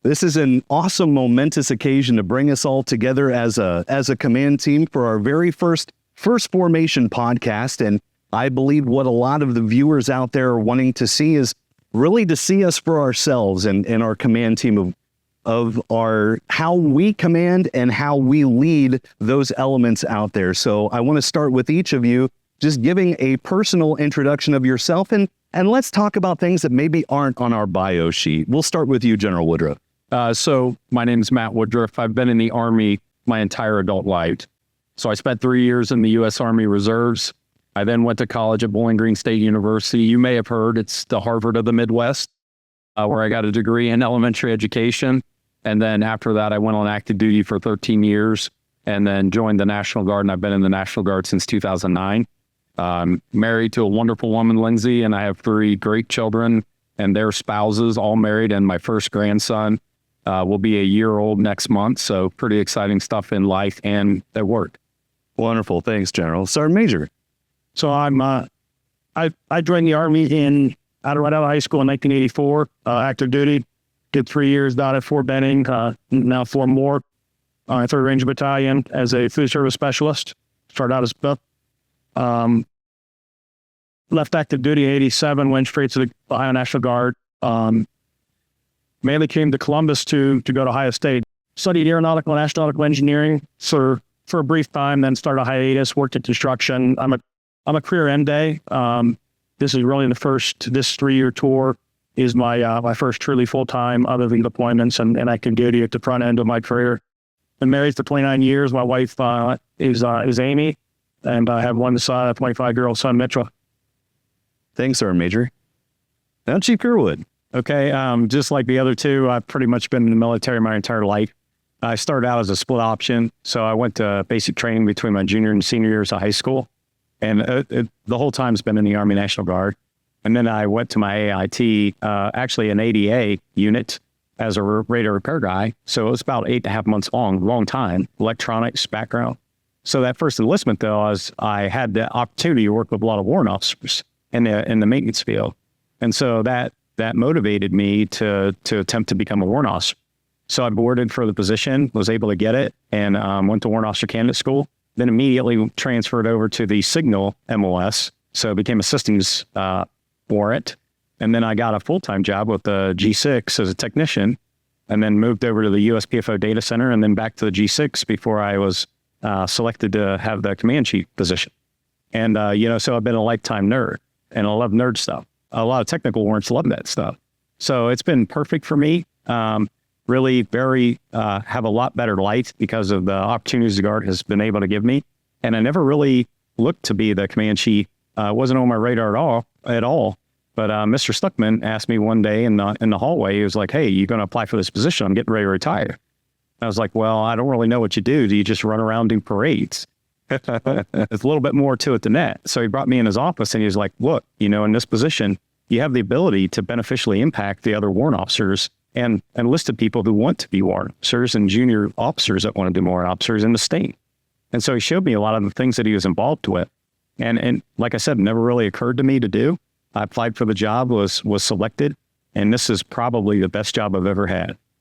This is an awesome, momentous occasion to bring us all together as a command team for our very first formation podcast. And I believe what a lot of the viewers out there are wanting to see is really to see us for ourselves and our command team of our how we command and how we lead those elements out there. So I want to start with each of you just giving a personal introduction of yourself, and let's talk about things that maybe aren't on our bio sheet. We'll start with you, General Woodruff. So my name is Matt Woodruff. I've been in the Army my entire adult life. So I spent 3 years in the U.S. Army Reserves. I then went to college at Bowling Green State University. You may have heard it's the Harvard of the Midwest, where I got a degree in elementary education. And then after that, I went on active duty for 13 years and then joined the National Guard. And I've been in the National Guard since 2009. Married to a wonderful woman, Lindsay, and I have 3 great children and their spouses, all married. And my first grandson will be a year old next month. So pretty exciting stuff in life and at work. Wonderful. Thanks, General. Sergeant Major. So I joined the Army right out of high school in 1984, active duty. Did 3 years down at Fort Benning, now 4 more. 3rd Ranger Battalion as a food service specialist. Started out as book. Left active duty in 87, went straight to the Ohio National Guard. Mainly came to Columbus to go to Ohio State. Studied aeronautical and astronautical engineering for a brief time, then started a hiatus, worked in construction. I'm a career MDay. This is really this 3-year tour is my first truly full-time other than deployments and active duty at the front end of my career. Been married for 29 years. My wife is Amy, and I have one son, a 25-year-old son, Mitchell. Thanks, Sergeant Major. Now, Chief Kerwood. Okay, just like the other two, I've pretty much been in the military my entire life. I started out as a split option, so I went to basic training between my junior and senior years of high school, and the whole time's been in the Army National Guard. And then I went to my AIT, actually an ADA unit as a radar repair guy. So it was about 8.5 months long time, electronics background. So that first enlistment, though, I had the opportunity to work with a lot of warrant officers in the maintenance field. And so that motivated me to attempt to become a warrant officer. So I boarded for the position, was able to get it, and went to warrant officer candidate school. Then immediately transferred over to the Signal MOS. So became a systems warrant. And then I got a full-time job with the G6 as a technician, and then moved over to the USPFO data center and then back to the G6 before I was selected to have the command chief position. And, so I've been a lifetime nerd, and I love nerd stuff. A lot of technical warrants love that stuff. So it's been perfect for me. Really have a lot better life because of the opportunities the Guard has been able to give me. And I never really looked to be the command chief. It wasn't on my radar at all. But Mr. Stuckman asked me one day in the hallway, he was like, "Hey, you going to apply for this position? I'm getting ready to retire." I was like, "Well, I don't really know what you do. Do you just run around do parades?" It's a little bit more to it than that. So he brought me in his office and he was like, "Look, in this position, you have the ability to beneficially impact the other warrant officers and enlisted people who want to be warrant officers and junior officers that want to be warrant officers in the state." And so he showed me a lot of the things that he was involved with. And like I said, it never really occurred to me to do. I applied for the job, was selected, and this is probably the best job I've ever had.